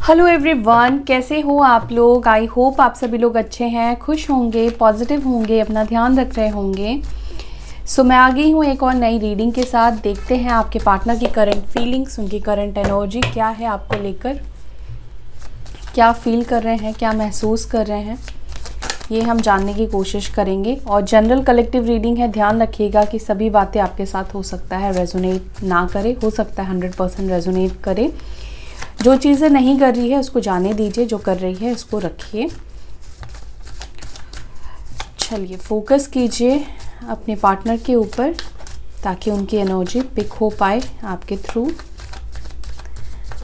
Hello everyone, कैसे हो आप लोग। आई होप आप सभी लोग अच्छे हैं, खुश होंगे, पॉजिटिव होंगे, अपना ध्यान रख रहे होंगे। सो मैं आ गई हूँ एक और नई रीडिंग के साथ। देखते हैं आपके पार्टनर की करंट फीलिंग्स, उनकी करंट एनर्जी क्या है आपको लेकर, क्या फील कर रहे हैं, क्या महसूस कर रहे हैं, ये हम जानने की कोशिश करेंगे। और जनरल कलेक्टिव रीडिंग है, ध्यान रखिएगा कि सभी बातें आपके साथ हो सकता है रेजोनेट ना करे, हो सकता है 100% रेजोनेट करे। जो चीज़ें नहीं कर रही है उसको जाने दीजिए, जो कर रही है उसको रखिए। चलिए फोकस कीजिए अपने पार्टनर के ऊपर ताकि उनकी एनर्जी पिक हो पाए आपके थ्रू।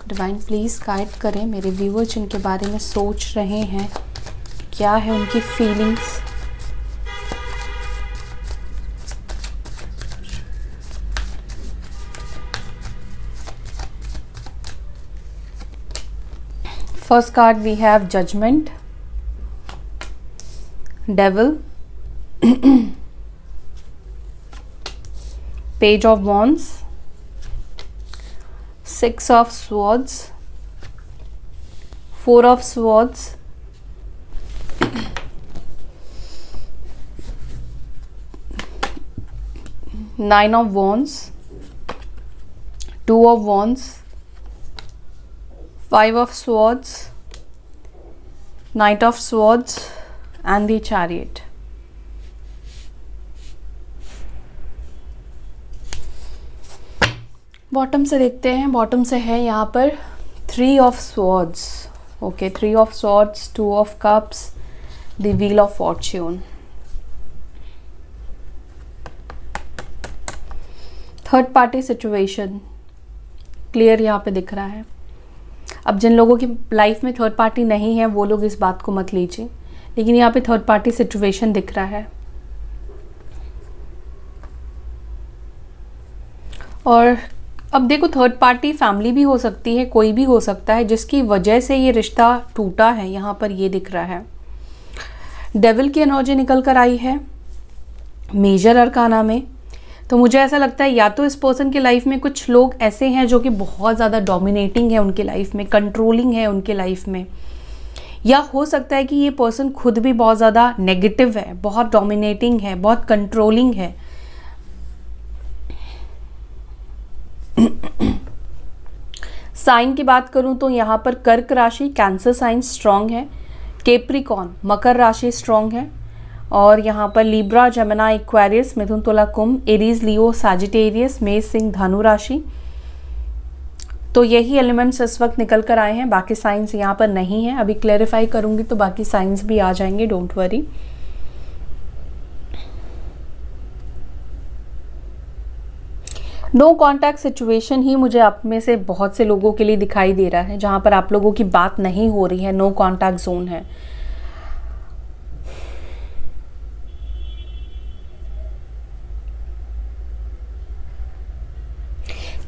डिवाइन प्लीज़ गाइड करें मेरे व्यूअर्स जिनके बारे में सोच रहे हैं, क्या है उनकी feelings. First card we have Judgment, Devil, Page of Wands, Six of Swords, Four of Swords, Nine of Wands, Two of Wands, Five of Swords, Knight of Swords and the Chariot. Bottom से देखते हैं। Bottom से है यहाँ पर Three of Swords, okay, Three of Swords, Two of Cups, the Wheel of Fortune. Third party situation clear यहाँ पे दिख रहा है। अब जिन लोगों की लाइफ में थर्ड पार्टी नहीं है वो लोग इस बात को मत लीजिए, लेकिन यहाँ पे थर्ड पार्टी सिचुएशन दिख रहा है। और अब देखो, थर्ड पार्टी फैमिली भी हो सकती है, कोई भी हो सकता है जिसकी वजह से ये रिश्ता टूटा है, यहाँ पर ये दिख रहा है। डेविल की एनर्जी निकल कर आई है मेजर अरकाना में। तो मुझे ऐसा लगता है या तो इस पर्सन की लाइफ में कुछ लोग ऐसे हैं जो कि बहुत ज़्यादा डोमिनेटिंग है उनकी लाइफ में, कंट्रोलिंग है उनकी लाइफ में, या हो सकता है कि ये पर्सन खुद भी बहुत ज़्यादा नेगेटिव है, बहुत डोमिनेटिंग है, बहुत कंट्रोलिंग है। साइन की बात करूं तो यहाँ पर कर्क राशि, कैंसर साइन स्ट्रांग है, कैप्रिकॉर्न मकर राशि स्ट्रांग है, और यहाँ पर लिब्रा, जमुना, एक्वेरियस, मिथुन, तुला, कुंभ, एरीज, लियो, सैजिटेरियस, मेष, सिंह, धनु राशि। तो यही एलिमेंट्स इस वक्त निकल कर आए हैं, बाकी साइंस यहाँ पर नहीं है। अभी क्लेरिफाई करूंगी तो बाकी साइंस भी आ जाएंगे, don't worry. No contact situation ही मुझे आप में से बहुत से लोगों के लिए दिखाई दे रहा है, जहाँ पर आप लोगों की बात नहीं हो रही है, नो कॉन्टैक्ट जोन है।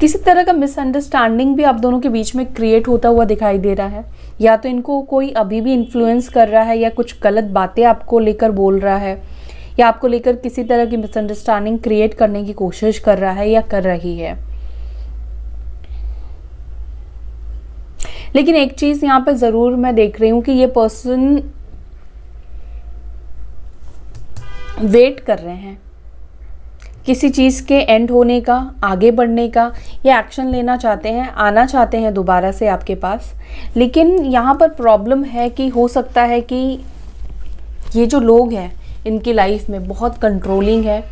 किसी तरह का मिसअंडरस्टैंडिंग भी आप दोनों के बीच में क्रिएट होता हुआ दिखाई दे रहा है। या तो इनको कोई अभी भी इन्फ्लुएंस कर रहा है, या कुछ गलत बातें आपको लेकर बोल रहा है, या आपको लेकर किसी तरह की मिसअंडरस्टैंडिंग क्रिएट करने की कोशिश कर रहा है या कर रही है। लेकिन एक चीज यहाँ पर जरूर मैं देख रही हूं कि ये पर्सन वेट कर रहे हैं किसी चीज़ के एंड होने का, आगे बढ़ने का, या एक्शन लेना चाहते हैं, आना चाहते हैं दोबारा से आपके पास। लेकिन यहाँ पर प्रॉब्लम है कि हो सकता है कि ये जो लोग हैं इनकी लाइफ में बहुत कंट्रोलिंग है,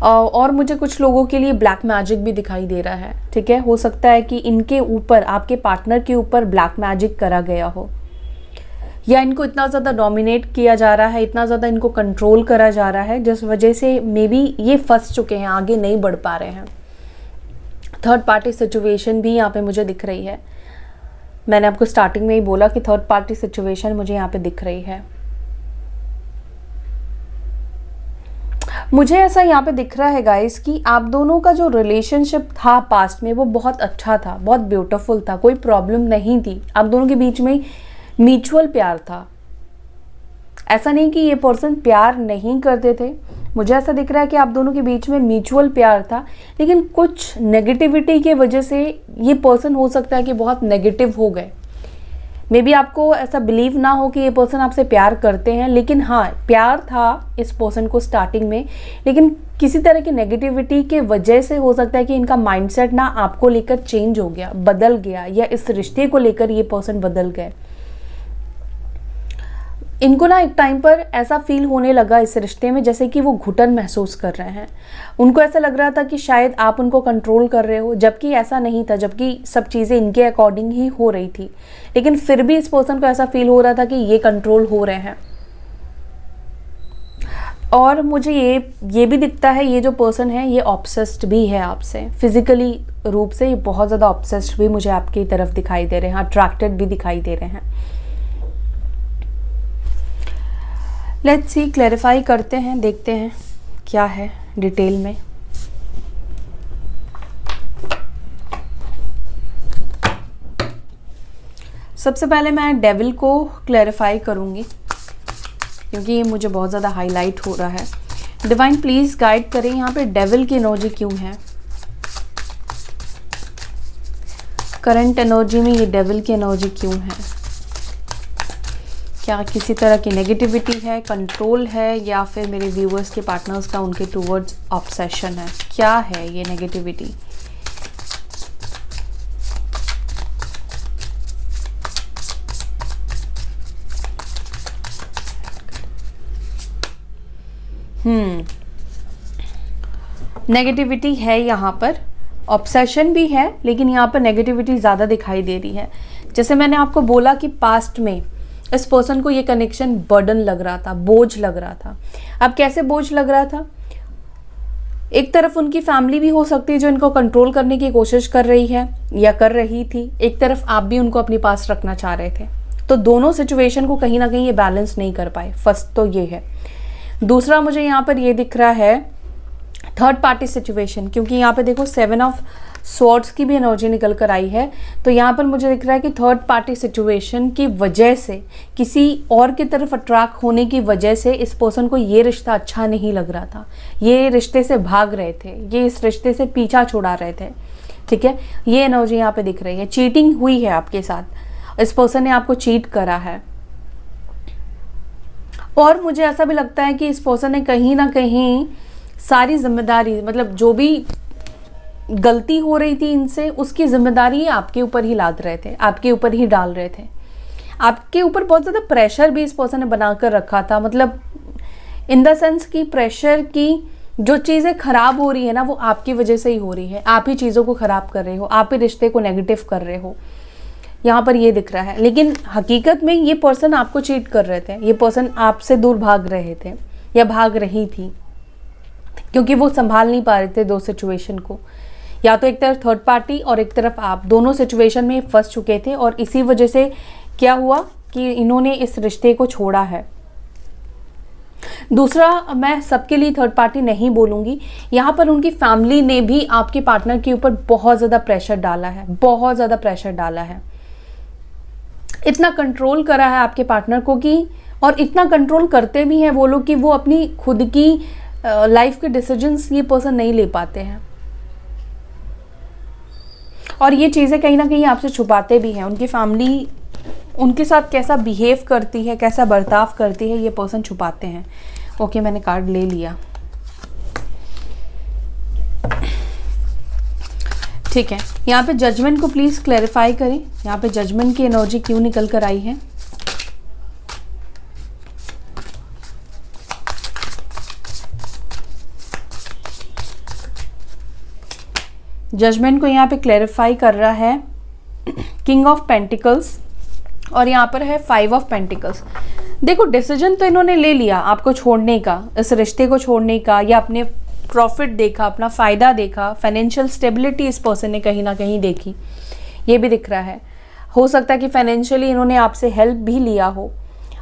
और मुझे कुछ लोगों के लिए ब्लैक मैजिक भी दिखाई दे रहा है। ठीक है, हो सकता है कि इनके ऊपर, आपके पार्टनर के ऊपर ब्लैक मैजिक करा गया हो, या इनको इतना ज़्यादा डोमिनेट किया जा रहा है, इतना ज़्यादा इनको कंट्रोल करा जा रहा है, जिस वजह से मे बी ये फंस चुके हैं, आगे नहीं बढ़ पा रहे हैं। थर्ड पार्टी सिचुएशन भी यहाँ पे मुझे दिख रही है। मैंने आपको स्टार्टिंग में ही बोला कि थर्ड पार्टी सिचुएशन मुझे यहाँ पे दिख रही है। मुझे ऐसा यहाँ पे दिख रहा है गाइस कि आप दोनों का जो रिलेशनशिप था पास्ट में वो बहुत अच्छा था, बहुत ब्यूटीफुल था, कोई प्रॉब्लम नहीं थी, आप दोनों के बीच में म्यूचुअल प्यार था। ऐसा नहीं कि ये पर्सन प्यार नहीं करते थे, मुझे ऐसा दिख रहा है कि आप दोनों के बीच में म्यूचुअल प्यार था, लेकिन कुछ नेगेटिविटी की वजह से ये पर्सन हो सकता है कि बहुत नेगेटिव हो गए, मे बी आपको ऐसा बिलीव ना हो कि ये पर्सन आपसे प्यार करते हैं, लेकिन हाँ प्यार था इस पर्सन को स्टार्टिंग में, लेकिन किसी तरह की नेगेटिविटी के वजह से हो सकता है कि इनका माइंडसेट ना आपको लेकर चेंज हो गया, बदल गया, या इस रिश्ते को लेकर ये पर्सन बदल गए। इनको ना एक टाइम पर ऐसा फील होने लगा इस रिश्ते में जैसे कि वो घुटन महसूस कर रहे हैं। उनको ऐसा लग रहा था कि शायद आप उनको कंट्रोल कर रहे हो, जबकि ऐसा नहीं था, जबकि सब चीज़ें इनके अकॉर्डिंग ही हो रही थी, लेकिन फिर भी इस पर्सन को ऐसा फील हो रहा था कि ये कंट्रोल हो रहे हैं। और मुझे ये भी दिखता है, ये जो पर्सन है ये ऑब्सेस्ड भी है आपसे, फिजिकली रूप से ये बहुत ज़्यादा ऑब्सेस्ड भी मुझे आपकी तरफ दिखाई दे रहे हैं, अट्रैक्टेड भी दिखाई दे रहे हैं। लेट्स सी, क्लैरिफाई करते हैं, देखते हैं क्या है डिटेल में। सबसे पहले मैं डेविल को क्लैरिफाई करूंगी क्योंकि ये मुझे बहुत ज़्यादा हाईलाइट हो रहा है। डिवाइन प्लीज़ गाइड करें, यहाँ पे डेविल की एनर्जी क्यों है, करंट एनर्जी में ये डेविल की एनर्जी क्यों है? क्या किसी तरह की नेगेटिविटी है, कंट्रोल है, या फिर मेरे व्यूअर्स के पार्टनर्स का उनके टूवर्ड्स ऑब्सेशन है? क्या है ये नेगेटिविटी? नेगेटिविटी है यहाँ पर, ऑब्सेशन भी है, लेकिन यहाँ पर नेगेटिविटी ज़्यादा दिखाई दे रही है। जैसे मैंने आपको बोला कि पास्ट में इस पर्सन को ये कनेक्शन बर्डन लग रहा था, बोझ लग रहा था। अब कैसे बोझ लग रहा था? एक तरफ उनकी फैमिली भी हो सकती है जो इनको कंट्रोल करने की कोशिश कर रही है या कर रही थी, एक तरफ आप भी उनको अपने पास रखना चाह रहे थे, तो दोनों सिचुएशन को कहीं ना कहीं ये बैलेंस नहीं कर पाए। फर्स्ट तो ये है। दूसरा मुझे यहाँ पर ये दिख रहा है थर्ड पार्टी सिचुएशन, क्योंकि यहाँ पे देखो 7 ऑफ स्वॉर्ड्स की भी एनर्जी निकल कर आई है, तो यहाँ पर मुझे दिख रहा है कि थर्ड पार्टी सिचुएशन की वजह से, किसी और की तरफ अट्रैक्ट होने की वजह से इस पर्सन को ये रिश्ता अच्छा नहीं लग रहा था, ये रिश्ते से भाग रहे थे, ये इस रिश्ते से पीछा छुड़ा रहे थे। ठीक है, ये एनर्जी यहाँ पे दिख रही है। चीटिंग हुई है आपके साथ, इस पर्सन ने आपको चीट करा है। और मुझे ऐसा भी लगता है कि इस पर्सन ने कहीं ना कहीं सारी जिम्मेदारी, मतलब जो भी गलती हो रही थी इनसे, उसकी जिम्मेदारी आपके ऊपर ही लाद रहे थे, आपके ऊपर ही डाल रहे थे। आपके ऊपर बहुत ज़्यादा प्रेशर भी इस पर्सन ने बनाकर रखा था, मतलब इन द सेंस कि प्रेशर की जो चीज़ें खराब हो रही है ना, वो आपकी वजह से ही हो रही है। आप ही चीज़ों को ख़राब कर रहे हो, आप ही रिश्ते को नेगेटिव कर रहे हो, यहाँ पर ये दिख रहा है। लेकिन हकीकत में ये पर्सन आपको चीट कर रहे थे, ये पर्सन आपसे दूर भाग रहे थे या भाग रही थी, क्योंकि वो संभाल नहीं पा रहे थे दो सिचुएशन को। या तो एक तरफ थर्ड पार्टी और एक तरफ आप, दोनों सिचुएशन में फंस चुके थे, और इसी वजह से क्या हुआ कि इन्होंने इस रिश्ते को छोड़ा है। दूसरा, मैं सबके लिए थर्ड पार्टी नहीं बोलूँगी, यहाँ पर उनकी फैमिली ने भी आपके पार्टनर के ऊपर बहुत ज़्यादा प्रेशर डाला है, बहुत ज़्यादा प्रेशर डाला है, इतना कंट्रोल करा है आपके पार्टनर को कि, और इतना कंट्रोल करते भी हैं वो लोग कि वो अपनी खुद की लाइफ के डिसीजंस ये पर्सन नहीं ले पाते हैं, और ये चीज़ें कहीं ना कहीं आपसे छुपाते भी हैं। उनकी फैमिली उनके साथ कैसा बिहेव करती है, कैसा बर्ताव करती है, ये पर्सन छुपाते हैं। ओके, मैंने कार्ड ले लिया। ठीक है, यहाँ पे जजमेंट को प्लीज़ क्लैरिफाई करें, यहाँ पे जजमेंट की एनर्जी क्यों निकल कर आई है? जजमेंट को यहाँ पे क्लैरिफाई कर रहा है किंग ऑफ पेंटिकल्स, और यहाँ पर है 5 ऑफ पेंटिकल्स। देखो, डिसीजन तो इन्होंने ले लिया आपको छोड़ने का, इस रिश्ते को छोड़ने का, या अपने प्रॉफिट देखा, अपना फ़ायदा देखा, फाइनेंशियल स्टेबिलिटी इस पर्सन ने कहीं ना कहीं देखी, ये भी दिख रहा है। हो सकता है कि फाइनेंशियली इन्होंने आपसे हेल्प भी लिया हो,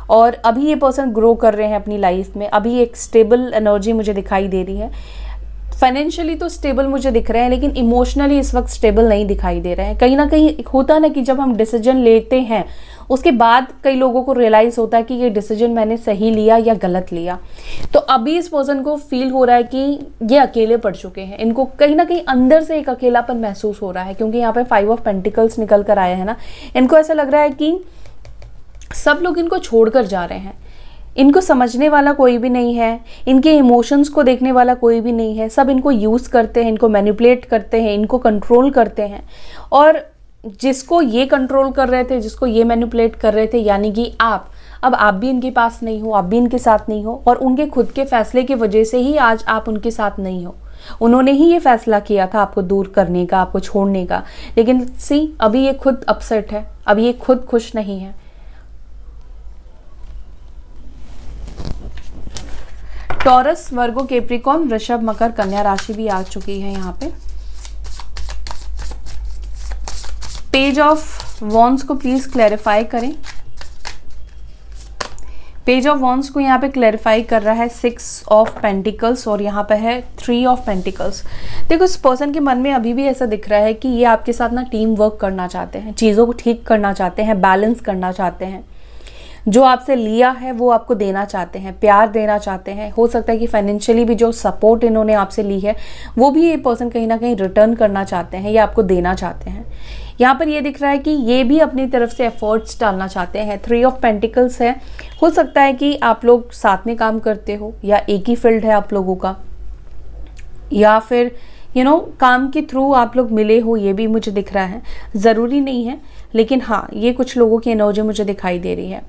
और अभी ये पर्सन ग्रो कर रहे हैं अपनी लाइफ में। अभी एक स्टेबल एनर्जी मुझे दिखाई दे रही है। फाइनेंशियली तो स्टेबल मुझे दिख रहे हैं, लेकिन इमोशनली इस वक्त स्टेबल नहीं दिखाई दे रहे हैं। कहीं ना कहीं होता है ना कि जब हम डिसीजन लेते हैं उसके बाद कई लोगों को रियलाइज़ होता है कि ये डिसीजन मैंने सही लिया या गलत लिया। तो अभी इस पर्सन को फील हो रहा है कि ये अकेले पड़ चुके हैं, इनको कहीं ना कहीं अंदर से एक अकेलापन महसूस हो रहा है, क्योंकि यहाँ पे 5 ऑफ पेंटिकल्स निकल कर आया है ना। इनको ऐसा लग रहा है कि सब लोग इनको छोड़कर जा रहे हैं, इनको समझने वाला कोई भी नहीं है, इनके इमोशंस को देखने वाला कोई भी नहीं है। सब इनको यूज़ करते हैं, इनको मैनिपुलेट करते हैं, इनको कंट्रोल करते हैं। और जिसको ये कंट्रोल कर रहे थे, जिसको ये मैनिपुलेट कर रहे थे, यानी कि अब आप भी इनके पास नहीं हो, आप भी इनके साथ नहीं हो, और उनके खुद के फैसले की वजह से ही आज आप उनके साथ नहीं हो। उन्होंने ही ये फैसला किया था आपको दूर करने का, आपको छोड़ने का, लेकिन अभी ये खुद अपसेट है, अभी ये खुद खुश नहीं है। टॉरस, वर्गो, कैप्रिकॉर्न, वृषभ, मकर, कन्या राशि भी आ चुकी है यहाँ पे। पेज ऑफ वॉन्ड्स को प्लीज क्लैरिफाई करें। पेज ऑफ वॉन्ड्स को यहाँ पे क्लैरिफाई कर रहा है 6 ऑफ पेंटिकल्स और यहाँ पे है 3 ऑफ पेंटिकल्स। देखो, इस पर्सन के मन में अभी भी ऐसा दिख रहा है कि ये आपके साथ ना टीम वर्क करना चाहते हैं, चीज़ों को ठीक करना चाहते हैं, बैलेंस करना चाहते हैं। जो आपसे लिया है वो आपको देना चाहते हैं, प्यार देना चाहते हैं। हो सकता है कि फाइनेंशियली भी जो सपोर्ट इन्होंने आपसे ली है वो भी ये पर्सन कहीं ना कहीं रिटर्न करना चाहते हैं या आपको देना चाहते हैं। यहाँ पर ये दिख रहा है कि ये भी अपनी तरफ से एफर्ट्स डालना चाहते हैं। 3 ऑफ पेंटिकल्स है। हो सकता है कि आप लोग साथ में काम करते हो या एक ही फील्ड है आप लोगों का, या फिर काम के थ्रू आप लोग मिले हो, ये भी मुझे दिख रहा है। ज़रूरी नहीं है, लेकिन हाँ, ये कुछ लोगों की एनर्जी मुझे दिखाई दे रही है।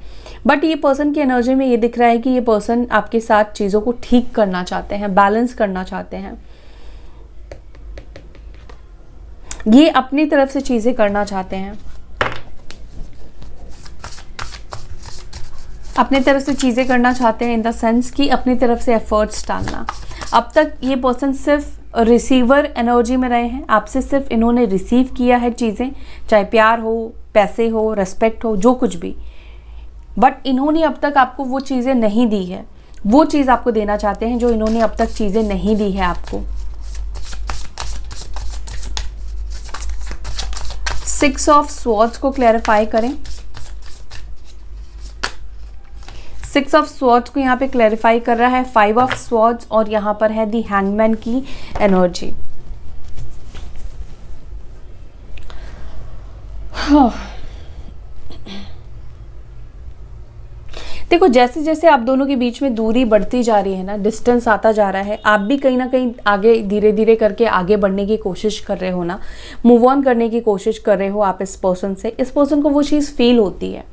बट ये पर्सन की एनर्जी में ये दिख रहा है कि ये पर्सन आपके साथ चीज़ों को ठीक करना चाहते हैं, बैलेंस करना चाहते हैं। ये अपनी तरफ से चीज़ें करना चाहते हैं, अपनी तरफ से चीज़ें करना चाहते हैं इन द सेंस कि अपनी तरफ से एफर्ट्स डालना। अब तक ये पर्सन सिर्फ रिसीवर एनर्जी में रहे हैं, आपसे सिर्फ इन्होंने रिसीव किया है चीज़ें, चाहे प्यार हो, पैसे हो, रेस्पेक्ट हो, जो कुछ भी। बट इन्होंने अब तक आपको वो चीज़ें नहीं दी है, वो चीज़ आपको देना चाहते हैं जो इन्होंने अब तक चीज़ें नहीं दी है आपको। 6 ऑफ स्वॉर्ड्स को क्लैरिफाई करें। 6 ऑफ स्वॉर्ड्स को यहाँ पे क्लैरिफाई कर रहा है 5 ऑफ स्वॉर्ड्स और यहाँ पर है दी हैंगमैन की एनर्जी। देखो, जैसे जैसे आप दोनों के बीच में दूरी बढ़ती जा रही है ना, डिस्टेंस आता जा रहा है, आप भी कहीं ना कहीं आगे धीरे धीरे करके आगे बढ़ने की कोशिश कर रहे हो ना, मूव ऑन करने की कोशिश कर रहे हो आप इस पर्सन से। इस पर्सन को वो चीज़ फील होती है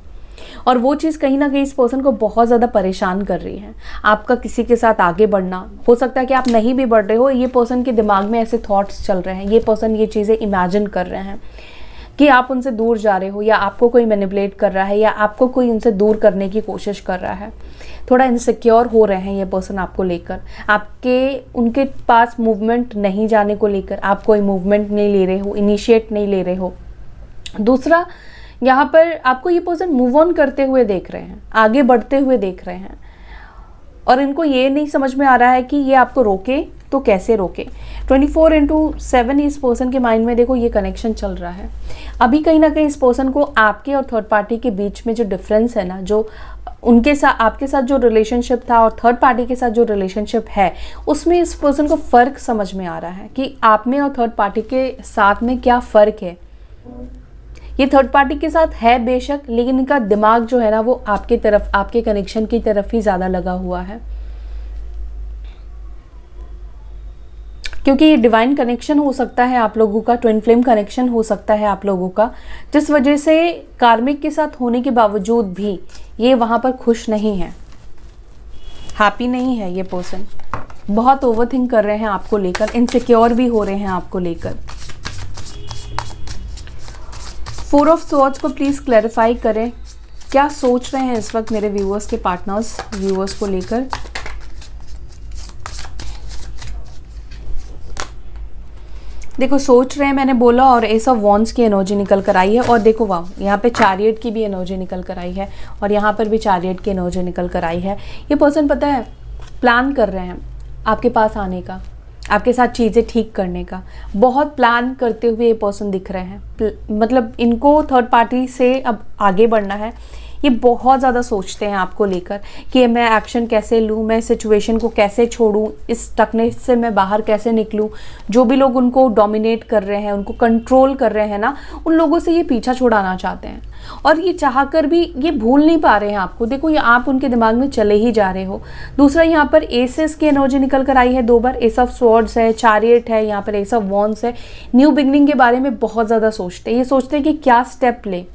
और वो चीज़ कहीं ना कहीं इस पर्सन को बहुत ज़्यादा परेशान कर रही है। आपका किसी के साथ आगे बढ़ना, हो सकता है कि आप नहीं भी बढ़ रहे हो, ये पर्सन के दिमाग में ऐसे थॉट्स चल रहे हैं, ये पर्सन ये चीज़ें इमेजिन कर रहे हैं कि आप उनसे दूर जा रहे हो या आपको कोई मैनिपुलेट कर रहा है या आपको कोई उनसे दूर करने की कोशिश कर रहा है। थोड़ा इनसिक्योर हो रहे हैं ये पर्सन आपको लेकर, उनके पास मूवमेंट नहीं जाने को लेकर, आप कोई मूवमेंट नहीं ले रहे हो, इनिशिएट नहीं ले रहे हो। दूसरा, यहाँ पर आपको ये पर्सन मूव ऑन करते हुए देख रहे हैं, आगे बढ़ते हुए देख रहे हैं, और इनको ये नहीं समझ में आ रहा है कि ये आपको रोके तो कैसे रोके। 24/7 इस पर्सन के माइंड में देखो ये कनेक्शन चल रहा है। अभी कहीं ना कहीं इस पर्सन को आपके और थर्ड पार्टी के बीच में जो डिफरेंस है ना, जो उनके साथ आपके साथ जो रिलेशनशिप था और थर्ड पार्टी के साथ जो रिलेशनशिप है, उसमें इस पर्सन को फ़र्क समझ में आ रहा है कि आप में और थर्ड पार्टी के साथ में क्या फ़र्क है। ये थर्ड पार्टी के साथ है बेशक, लेकिन इनका दिमाग जो है ना वो आपके तरफ, आपके कनेक्शन की तरफ ही ज़्यादा लगा हुआ है, क्योंकि ये डिवाइन कनेक्शन हो सकता है आप लोगों का, ट्विन फ्लेम कनेक्शन हो सकता है आप लोगों का, जिस वजह से कार्मिक के साथ होने के बावजूद भी ये वहाँ पर खुश नहीं है, हैप्पी नहीं है। ये पर्सन बहुत ओवरथिंक कर रहे हैं आपको लेकर, इनसिक्योर भी हो रहे हैं आपको लेकर। 4 ऑफ स्वॉर्ड्स को प्लीज़ क्लैरिफाई करें, क्या सोच रहे हैं इस वक्त मेरे व्यूअर्स के पार्टनर्स, व्यूअर्स को लेकर। देखो, सोच रहे हैं मैंने बोला, और एस ऑफ वॉन्ड्स की एनर्जी निकल कर आई है, और देखो वाह, यहाँ पे चैरियट की भी एनर्जी निकल कर आई है और यहाँ पर भी चैरियट की एनर्जी निकल कर आई है। ये पर्सन पता है प्लान कर रहे हैं आपके पास आने का, आपके साथ चीज़ें ठीक करने का, बहुत प्लान करते हुए ये पर्सन दिख रहे हैं। मतलब इनको थर्ड पार्टी से अब आगे बढ़ना है, ये बहुत ज़्यादा सोचते हैं आपको लेकर कि मैं एक्शन कैसे लूँ, मैं सिचुएशन को कैसे छोड़ूँ, इस स्टकनेस से मैं बाहर कैसे निकलूँ। जो भी लोग उनको डोमिनेट कर रहे हैं, उनको कंट्रोल कर रहे हैं ना, उन लोगों से ये पीछा छुड़ाना चाहते हैं। और ये चाह कर भी ये भूल नहीं पा रहे हैं आपको। देखो ये आप उनके दिमाग में चले ही जा रहे हो। दूसरा यहाँ पर एसेस की एनर्जी निकल कर आई है 2 बार। एस ऑफ स्वॉर्ड्स है, चैरियट है, यहाँ पर एस ऑफ वॉन्ड्स है। न्यू बिगनिंग के बारे में बहुत ज़्यादा सोचते हैं। ये सोचते हैं कि क्या स्टेप ले,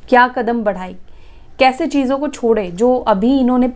क्या कदम बढ़ाए, कैसे चीज़ों को छोड़े जो अभी इन्होंने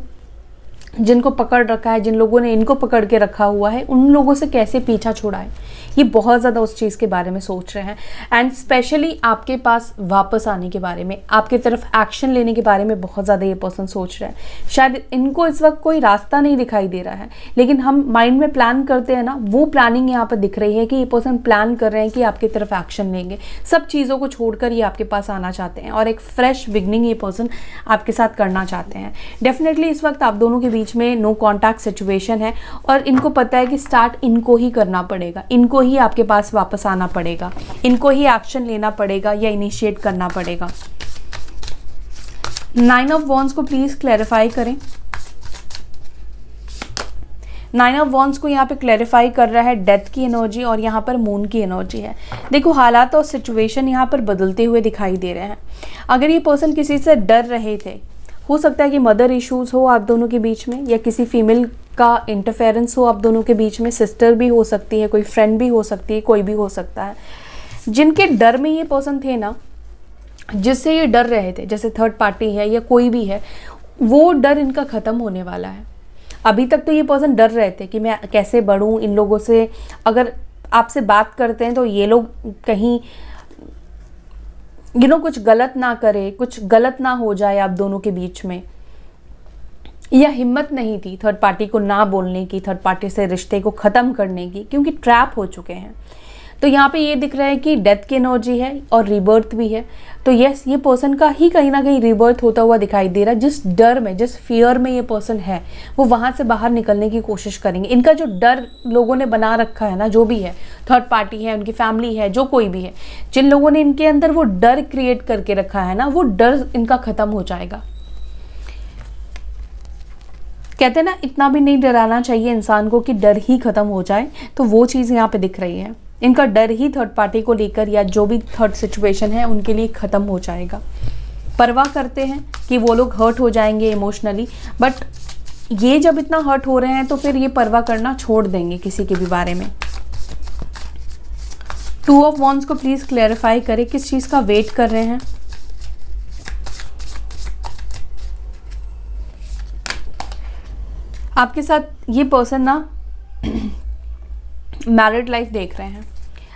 जिनको पकड़ रखा है, जिन लोगों ने इनको पकड़ के रखा हुआ है, उन लोगों से कैसे पीछा छुड़ाए। ये बहुत ज़्यादा उस चीज़ के बारे में सोच रहे हैं। एंड स्पेशली आपके पास वापस आने के बारे में, आपकी तरफ एक्शन लेने के बारे में बहुत ज़्यादा ये पर्सन सोच रहे हैं। शायद इनको इस वक्त कोई रास्ता नहीं दिखाई दे रहा है, लेकिन हम माइंड में प्लान करते हैं ना, वो प्लानिंग यहाँ पर दिख रही है कि ये पर्सन प्लान कर रहे हैं कि आपकी तरफ एक्शन लेंगे। सब चीज़ों को छोड़कर ये आपके पास आना चाहते हैं और एक फ्रेश बिगनिंग ये पर्सन आपके साथ करना चाहते हैं। डेफिनेटली इस वक्त आप दोनों के बीच में नो कॉन्टैक्ट सिचुएशन है और इनको पता है कि स्टार्ट इनको ही करना पड़ेगा, इनको ही आपके पास वापस आना पड़ेगा, इनको ही एक्शन लेना पड़ेगा या इनिशिएट करना पड़ेगा। 9 ऑफ वॉन्ड्स को प्लीज क्लैरिफाई करें। 9 ऑफ वॉन्ड्स को यहाँ पे क्लैरिफाई कर रहा है डेथ की एनर्जी और यहाँ पर मून की एनर्जी है। देखो हालात और सिचुएशन यहाँ पर बदलते हुए दिखाई दे रहे हैं। अगर ये पर्सन किसी से डर रहे थे, हो सकता है कि मदर इश्यूज हो आप दोनों के बीच में, या किसी फीमेल का इंटरफेरेंस हो आप दोनों के बीच में, सिस्टर भी हो सकती है, कोई फ्रेंड भी हो सकती है, कोई भी हो सकता है। जिनके डर में ये पर्सन थे ना, जिससे ये डर रहे थे, जैसे थर्ड पार्टी है या कोई भी है, वो डर इनका ख़त्म होने वाला है। अभी तक तो ये पर्सन डर रहे थे कि मैं कैसे बढ़ूँ इन लोगों से, अगर आपसे बात करते हैं तो ये लोग कहीं कुछ गलत ना करे, कुछ गलत ना हो जाए आप दोनों के बीच में। यह हिम्मत नहीं थी थर्ड पार्टी को ना बोलने की, थर्ड पार्टी से रिश्ते को ख़त्म करने की, क्योंकि ट्रैप हो चुके हैं। तो यहाँ पे ये दिख रहा है कि डेथ की एनर्जी है और रीबर्थ भी है। तो यस, ये पर्सन का ही कहीं ना कहीं रीबर्थ होता हुआ दिखाई दे रहा है। जिस डर में, जिस फियर में ये पर्सन है, वो वहाँ से बाहर निकलने की कोशिश करेंगे। इनका जो डर लोगों ने बना रखा है ना, जो भी है, थर्ड पार्टी है, उनकी फैमिली है, जो कोई भी है, जिन लोगों ने इनके अंदर वो डर क्रिएट करके रखा है ना, वो डर इनका ख़त्म हो जाएगा। कहते हैं ना, इतना भी नहीं डराना चाहिए इंसान को कि डर ही ख़त्म हो जाए। तो वो चीज़ यहाँ पे दिख रही है। इनका डर ही थर्ड पार्टी को लेकर या जो भी थर्ड सिचुएशन है उनके लिए ख़त्म हो जाएगा। परवाह करते हैं कि वो लोग हर्ट हो जाएंगे इमोशनली, बट ये जब इतना हर्ट हो रहे हैं तो फिर ये परवाह करना छोड़ देंगे किसी के भी बारे में। 2 ऑफ वॉन्ड्स को प्लीज़ क्लैरिफाई करें, किस चीज़ का वेट कर रहे हैं। आपके साथ ये पर्सन ना मैरिड लाइफ देख रहे हैं,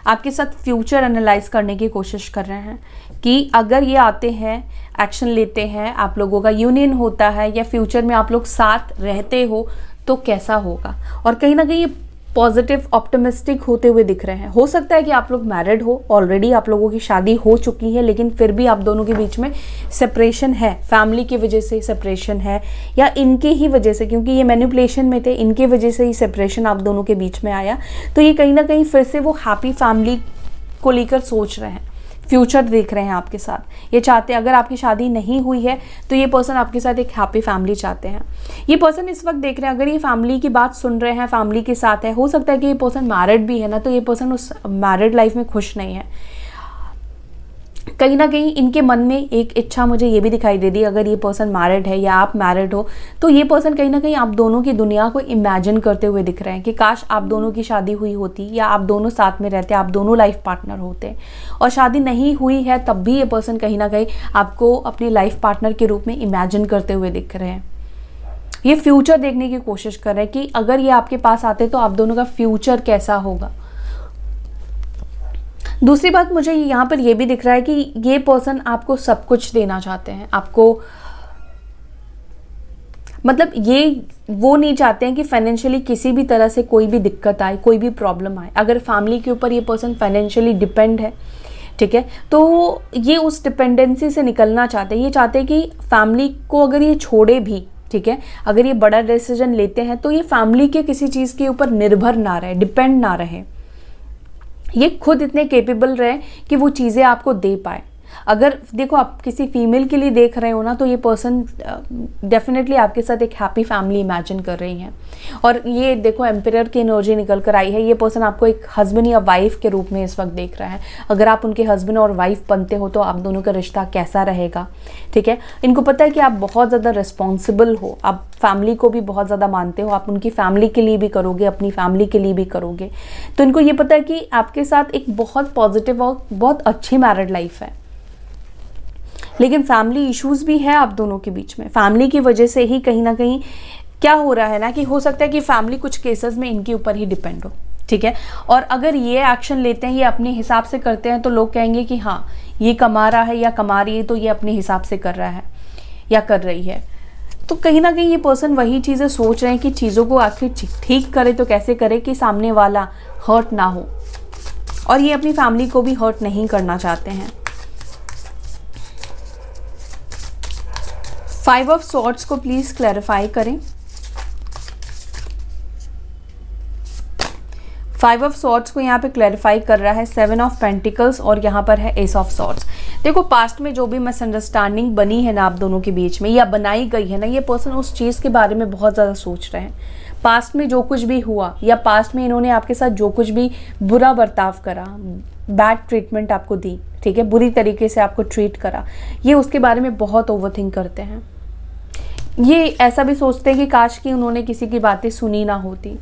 आपके साथ फ्यूचर एनालाइज करने की कोशिश कर रहे हैं कि अगर ये आते हैं, एक्शन लेते हैं, आप लोगों का यूनियन होता है या फ्यूचर में आप लोग साथ रहते हो तो कैसा होगा। और कहीं ना कहीं ये पॉजिटिव ऑप्टिमिस्टिक होते हुए दिख रहे हैं। हो सकता है कि आप लोग मैरिड हो, ऑलरेडी आप लोगों की शादी हो चुकी है, लेकिन फिर भी आप दोनों के बीच में सेपरेशन है, फैमिली की वजह से सेपरेशन है या इनके ही वजह से, क्योंकि ये मैनिपुलेशन में थे, इनके वजह से ही सेपरेशन आप दोनों के बीच में आया। तो ये कहीं ना कहीं फिर से वो हैप्पी फैमिली को लेकर सोच रहे हैं, फ्यूचर देख रहे हैं आपके साथ। ये चाहते हैं, अगर आपकी शादी नहीं हुई है तो ये पर्सन आपके साथ एक हैप्पी फैमिली चाहते हैं। ये पर्सन इस वक्त देख रहे हैं, अगर ये फैमिली की बात सुन रहे हैं, फैमिली के साथ है, हो सकता है कि ये पर्सन मैरिड भी है ना, तो ये पर्सन उस मैरिड लाइफ में खुश नहीं है। कहीं ना कहीं इनके मन में एक इच्छा मुझे ये भी दिखाई दे दी, अगर ये पर्सन मैरिड है या आप मैरिड हो, तो ये पर्सन कहीं ना कहीं आप दोनों की दुनिया को इमेजिन करते हुए दिख रहे हैं कि काश आप दोनों की शादी हुई होती या आप दोनों साथ में रहते, आप दोनों लाइफ पार्टनर होते। और शादी नहीं हुई है तब भी ये पर्सन कहीं ना कहीं आपको अपनी लाइफ पार्टनर के रूप में इमेजिन करते हुए दिख रहे हैं। ये फ्यूचर देखने की कोशिश कर रहे हैं कि अगर ये आपके पास आते तो आप दोनों का फ्यूचर कैसा होगा। दूसरी बात मुझे यहाँ पर यह भी दिख रहा है कि ये पर्सन आपको सब कुछ देना चाहते हैं, आपको मतलब ये वो नहीं चाहते हैं कि फाइनेंशियली किसी भी तरह से कोई भी दिक्कत आए, कोई भी प्रॉब्लम आए। अगर फैमिली के ऊपर ये पर्सन फाइनेंशियली डिपेंड है, ठीक है, तो ये उस डिपेंडेंसी से निकलना चाहते हैं। ये चाहते हैं कि फैमिली को अगर ये छोड़े भी, ठीक है, अगर ये बड़ा डिसीजन लेते हैं तो ये फैमिली के किसी चीज़ के ऊपर निर्भर ना रहे, डिपेंड ना रहे। ये खुद इतने कैपेबल रहे कि वो चीज़ें आपको दे पाए। अगर देखो आप किसी फीमेल के लिए देख रहे हो ना, तो ये पर्सन डेफिनेटली आपके साथ एक हैप्पी फैमिली इमेजिन कर रही हैं। और ये देखो एम्पियर की एनर्जी निकल कर आई है, ये पर्सन आपको एक हस्बैंड या वाइफ के रूप में इस वक्त देख रहा है। अगर आप उनके हस्बैंड और वाइफ बनते हो तो आप दोनों का रिश्ता कैसा रहेगा, ठीक है। इनको पता है कि आप बहुत ज़्यादा रिस्पॉन्सिबल हो, आप फैमिली को भी बहुत ज़्यादा मानते हो, आप उनकी फैमिली के लिए भी करोगे, अपनी फैमिली के लिए भी करोगे। तो इनको ये पता है कि आपके साथ एक बहुत पॉजिटिव और बहुत अच्छी मैरिड लाइफ है। लेकिन फैमिली इश्यूज भी है आप दोनों के बीच में। फैमिली की वजह से ही कहीं ना कहीं क्या हो रहा है ना, कि हो सकता है कि फैमिली कुछ केसेस में इनके ऊपर ही डिपेंड हो, ठीक है। और अगर ये एक्शन लेते हैं, ये अपने हिसाब से करते हैं, तो लोग कहेंगे कि हाँ ये कमा रहा है या कमा रही है तो ये अपने हिसाब से कर रहा है या कर रही है। तो कहीं ना कहीं ये पर्सन वही चीज़ें सोच रहे हैं कि चीज़ों को आखिर ठीक करे तो कैसे करे कि सामने वाला हर्ट ना हो, और ये अपनी फैमिली को भी हर्ट नहीं करना चाहते हैं। 5 ऑफ सॉर्ड्स को प्लीज क्लैरिफाई करें। 5 ऑफ सॉर्ड्स को यहाँ पे क्लैरिफाई कर रहा है 7 ऑफ पेंटिकल्स, और यहाँ पर है एस ऑफ सॉर्ड्स। देखो पास्ट में जो भी मिसअंडरस्टैंडिंग बनी है ना आप दोनों के बीच में या बनाई गई है ना, ये पर्सन उस चीज़ के बारे में बहुत ज़्यादा सोच रहे हैं। पास्ट में जो कुछ भी हुआ या पास्ट में इन्होंने आपके साथ जो कुछ भी बुरा बर्ताव करा, बैड ट्रीटमेंट आपको दी, ठीक है, बुरी तरीके से आपको ट्रीट करा, ये उसके बारे में बहुत ओवरथिंक करते हैं। ये ऐसा भी सोचते हैं कि काश कि उन्होंने किसी की बातें सुनी ना होती,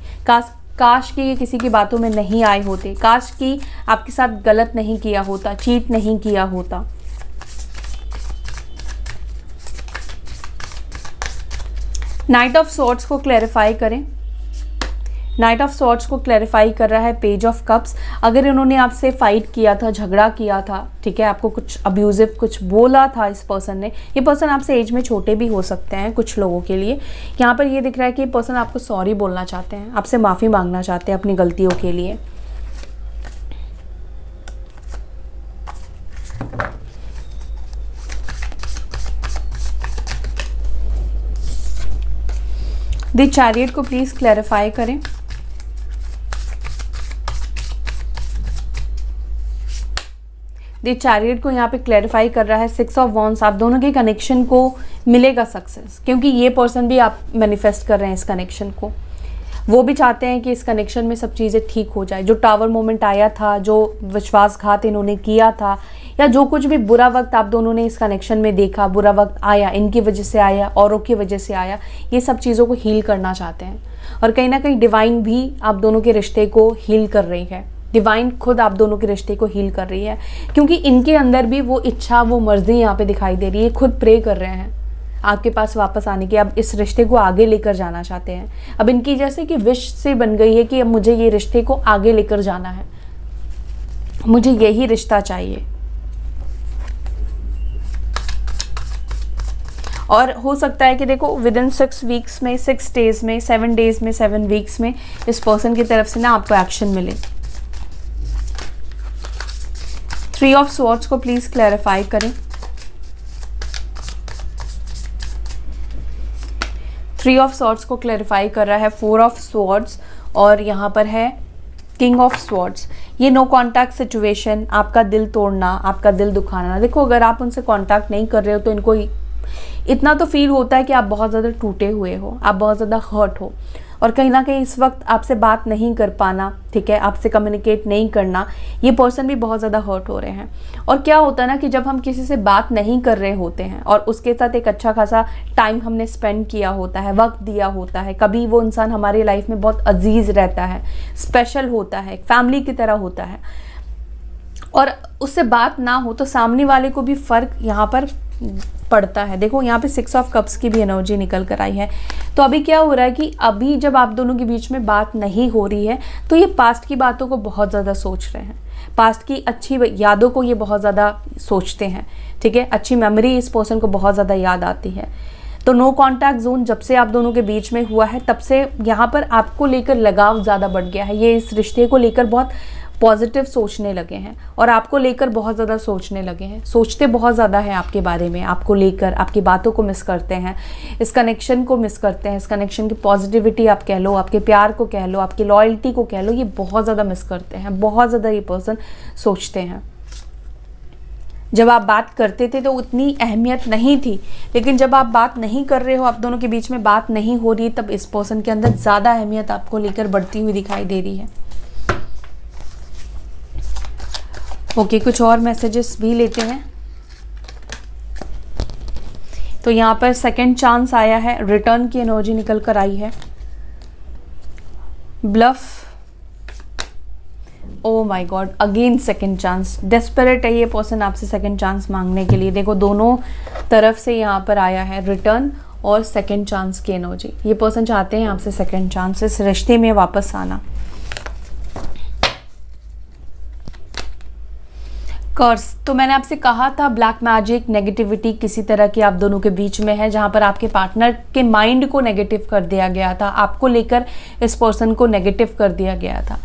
काश कि ये किसी की बातों में नहीं आए होते, काश कि आपके साथ गलत नहीं किया होता, चीट नहीं किया होता। नाइट ऑफ सॉर्ड्स को क्लैरिफाई करें। नाइट ऑफ सॉर्ड्स को क्लैरिफाई कर रहा है पेज ऑफ कप्स। अगर इन्होंने आपसे फाइट किया था, झगड़ा किया था, ठीक है, आपको कुछ अब्यूजिव कुछ बोला था इस पर्सन ने, ये पर्सन आपसे एज में छोटे भी हो सकते हैं कुछ लोगों के लिए। यहाँ पर ये दिख रहा है कि ये पर्सन आपको सॉरी बोलना चाहते हैं, आपसे माफ़ी मांगना चाहते हैं अपनी गलतियों के लिए। द चैरियट को प्लीज क्लैरिफाई करें। द चैरियट को यहाँ पे क्लैरिफाई कर रहा है 6 ऑफ वॉन्ड्स। आप दोनों के कनेक्शन को मिलेगा सक्सेस, क्योंकि ये पर्सन भी आप मैनिफेस्ट कर रहे हैं इस कनेक्शन को। वो भी चाहते हैं कि इस कनेक्शन में सब चीज़ें ठीक हो जाए। जो टावर मोमेंट आया था, जो विश्वासघात इन्होंने किया था, या जो कुछ भी बुरा वक्त आप दोनों ने इस कनेक्शन में देखा, बुरा वक्त आया, इनकी वजह से आया, औरों की वजह से आया, ये सब चीज़ों को हील करना चाहते हैं। और कहीं ना कहीं डिवाइन भी आप दोनों के रिश्ते को हील कर रही है। डिवाइन खुद आप दोनों के रिश्ते को हील कर रही है, क्योंकि इनके अंदर भी वो इच्छा, वो मर्जी यहाँ पे दिखाई दे रही है। खुद प्रे कर रहे हैं आपके पास वापस आने की। अब इस रिश्ते को आगे लेकर जाना चाहते हैं। अब इनकी जैसे कि विश से बन गई है कि अब मुझे ये रिश्ते को आगे लेकर जाना है, मुझे यही रिश्ता चाहिए। और हो सकता है कि देखो विद इन 6 वीक्स में, 6 डेज में, 7 डेज में, 7 वीक्स में इस पर्सन की तरफ से ना आपको एक्शन मिले। 3 ऑफ स्वॉर्ड्स को प्लीज क्लैरिफाई करें। 3 ऑफ स्वॉर्ड्स को क्लैरिफाई कर रहा है 4 ऑफ स्वॉर्ड्स, और यहाँ पर है किंग ऑफ स्वॉर्ड्स। ये नो कॉन्टैक्ट सिचुएशन, आपका दिल तोड़ना, आपका दिल दुखाना। देखो अगर आप उनसे कॉन्टैक्ट नहीं कर रहे हो तो इनको इतना तो फील होता है कि आप बहुत ज़्यादा टूटे हुए हो, आप बहुत ज़्यादा हर्ट हो, और कहीं ना कहीं इस वक्त आपसे बात नहीं कर पाना, ठीक है, आपसे कम्युनिकेट नहीं करना, ये पर्सन भी बहुत ज़्यादा हर्ट हो रहे हैं। और क्या होता है ना कि जब हम किसी से बात नहीं कर रहे होते हैं और उसके साथ एक अच्छा खासा टाइम हमने स्पेंड किया होता है, वक्त दिया होता है, कभी वो इंसान हमारी लाइफ में बहुत अजीज़ रहता है, स्पेशल होता है, फैमिली की तरह होता है, और उससे बात ना हो तो सामने वाले को भी फ़र्क यहाँ पर पड़ता है। देखो यहाँ पे 6 ऑफ कप्स की भी एनर्जी निकल कर आई है। तो अभी क्या हो रहा है कि अभी जब आप दोनों के बीच में बात नहीं हो रही है तो ये पास्ट की बातों को बहुत ज़्यादा सोच रहे हैं, पास्ट की अच्छी यादों को ये बहुत ज़्यादा सोचते हैं, ठीक है, अच्छी मेमोरी इस पर्सन को बहुत ज़्यादा याद आती है। तो नो कॉन्टैक्ट जोन जब से आप दोनों के बीच में हुआ है तब से यहाँ पर आपको लेकर लगाव ज़्यादा बढ़ गया है। ये इस रिश्ते को लेकर बहुत पॉजिटिव सोचने लगे हैं और आपको लेकर बहुत ज़्यादा सोचने लगे हैं, सोचते बहुत ज़्यादा हैं आपके बारे में, आपको लेकर, आपकी बातों को मिस करते हैं, इस कनेक्शन को मिस करते हैं, इस कनेक्शन की पॉजिटिविटी आप कह लो, आपके प्यार को कह लो, आपकी लॉयल्टी को कह लो, ये बहुत ज़्यादा मिस करते हैं, बहुत ज़्यादा ये पर्सन सोचते हैं। जब आप बात करते थे तो उतनी अहमियत नहीं थी, लेकिन जब आप बात नहीं कर रहे हो, आप दोनों के बीच में बात नहीं हो रही, तब इस पर्सन के अंदर ज़्यादा अहमियत आपको लेकर बढ़ती हुई दिखाई दे रही है। ओके, कुछ और मैसेजेस भी लेते हैं। तो यहाँ पर सेकंड चांस आया है, रिटर्न की एनर्जी निकल कर आई है, bluff, oh my god, again second chance. Desperate है ये पर्सन आपसे सेकंड चांस मांगने के लिए। देखो दोनों तरफ से यहाँ पर आया है रिटर्न और सेकंड चांस की एनर्जी। ये पर्सन चाहते हैं आपसे सेकंड चांस, इस रिश्ते में वापस आना। कर्स, तो मैंने आपसे कहा था ब्लैक मैजिक, नेगेटिविटी किसी तरह की आप दोनों के बीच में है, जहां पर आपके पार्टनर के माइंड को नेगेटिव कर दिया गया था, आपको लेकर इस पर्सन को नेगेटिव कर दिया गया था।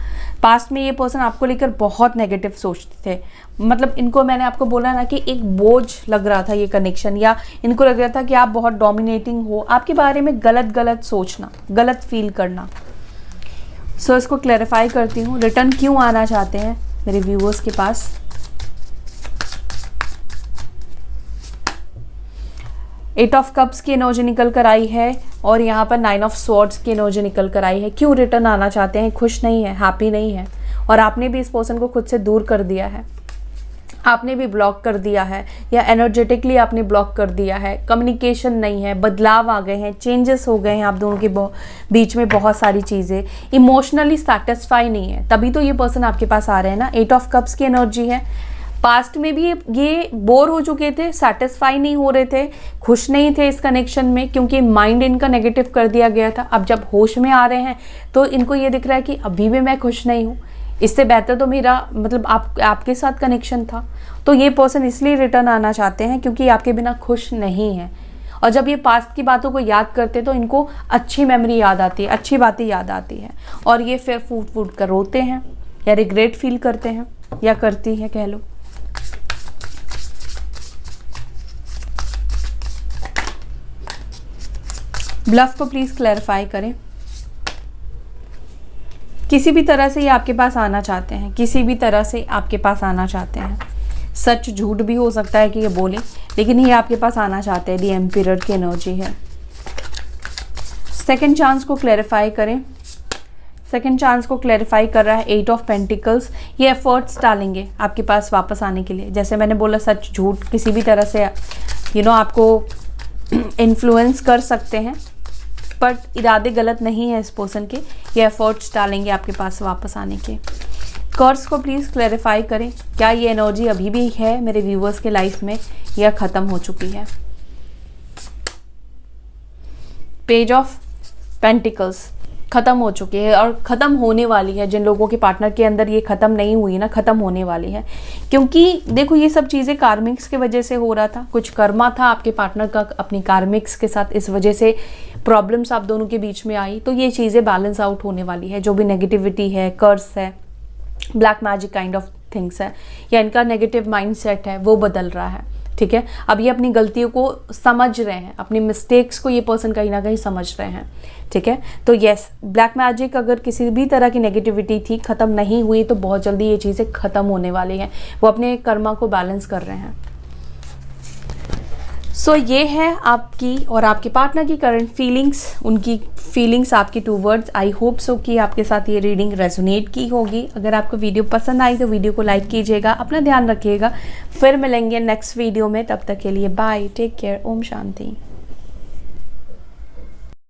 पास्ट में ये पर्सन आपको लेकर बहुत नेगेटिव सोचते थे, मतलब इनको मैंने आपको बोला ना कि एक बोझ लग रहा था ये कनेक्शन, या इनको लग रहा था कि आप बहुत डोमिनेटिंग हो, आपके बारे में गलत गलत सोचना, गलत फील करना। सो इसको क्लैरिफाई करती हूँ, रिटर्न क्यों आना चाहते हैं मेरे व्यूअर्स के पास। एट ऑफ कप्स की एनर्जी निकल कर आई है और यहाँ पर 9 ऑफ स्वॉर्ड्स की एनर्जी निकल कर आई है। क्यों रिटर्न आना चाहते हैं, खुश नहीं है, हैप्पी नहीं है, और आपने भी इस पर्सन को खुद से दूर कर दिया है, आपने भी ब्लॉक कर दिया है, या एनर्जेटिकली आपने ब्लॉक कर दिया है। कम्युनिकेशन नहीं है, बदलाव आ गए हैं, चेंजेस हो गए हैं आप दोनों के बीच में, बहुत सारी चीज़ें। इमोशनली सेटिस्फाई नहीं है, तभी तो ये पर्सन आपके पास आ रहे हैं ना। 8 ऑफ कप्स की एनर्जी है। पास्ट में भी ये बोर हो चुके थे, सेटिस्फाई नहीं हो रहे थे, खुश नहीं थे इस कनेक्शन में, क्योंकि माइंड इनका नेगेटिव कर दिया गया था। अब जब होश में आ रहे हैं तो इनको ये दिख रहा है कि अभी भी मैं खुश नहीं हूँ, इससे बेहतर तो मेरा मतलब आपके साथ कनेक्शन था। तो ये पर्सन इसलिए रिटर्न आना चाहते हैं क्योंकि आपके बिना खुश नहीं है। और जब ये पास्ट की बातों को याद करते तो इनको अच्छी मेमोरी याद आती है, अच्छी बातें याद आती है, और ये फिर फूट फूट कर रोते हैं या रिग्रेट फील करते हैं, या करती है कह लो। ब्लफ को प्लीज क्लैरिफाई करें। किसी भी तरह से ये आपके पास आना चाहते हैं, किसी भी तरह से आपके पास आना चाहते हैं। सच झूठ भी हो सकता है कि ये बोले, लेकिन ये आपके पास आना चाहते हैं। दी एम्पिरर की एनर्जी है। सेकंड चांस को क्लैरिफाई करें। सेकंड चांस को क्लैरिफाई कर रहा है 8 ऑफ पेंटिकल्स। ये एफर्ट्स डालेंगे आपके पास वापस आने के लिए। जैसे मैंने बोला, सच झूठ किसी भी तरह से आपको इन्फ्लुएंस कर सकते हैं, बट इरादे गलत नहीं है इस पर्सन के। ये एफर्ट्स डालेंगे आपके पास वापस आने के। कर्स को प्लीज़ क्लैरिफाई करें, क्या ये एनर्जी अभी भी है मेरे व्यूवर्स के लाइफ में या ख़त्म हो चुकी है। पेज ऑफ पेंटिकल्स ख़त्म हो चुकी है और ख़त्म होने वाली है। जिन लोगों के पार्टनर के अंदर ये ख़त्म नहीं हुई ना, ख़त्म होने वाली है। क्योंकि देखो ये सब चीज़ें कार्मिक्स के वजह से हो रहा था, कुछ कर्मा था आपके पार्टनर का अपनी कार्मिक्स के साथ, इस वजह से प्रॉब्लम्स आप दोनों के बीच में आई। तो ये चीज़ें बैलेंस आउट होने वाली है। जो भी नेगेटिविटी है, कर्स है, black magic kind of things है, या इनका नेगेटिव माइंडसेट है, वो बदल रहा है। ठीक है, अब ये अपनी गलतियों को समझ रहे हैं, अपनी मिस्टेक्स को ये पर्सन कहीं ना कहीं समझ रहे हैं। ठीक है, तो यस, ब्लैक मैजिक अगर किसी भी तरह की नेगेटिविटी थी, ख़त्म नहीं हुई, तो बहुत जल्दी ये चीज़ें ख़त्म होने वाली हैं। वो अपने कर्मा को बैलेंस कर रहे हैं। सो ये है आपकी और आपके पार्टनर की करंट फीलिंग्स, उनकी फीलिंग्स आपकी टूवर्ड्स। आई होप सो कि आपके साथ ये रीडिंग रेजोनेट की होगी। अगर आपको वीडियो पसंद आई तो वीडियो को लाइक कीजिएगा, अपना ध्यान रखिएगा। फिर मिलेंगे नेक्स्ट वीडियो में, तब तक के लिए bye, take care, Om Shanti.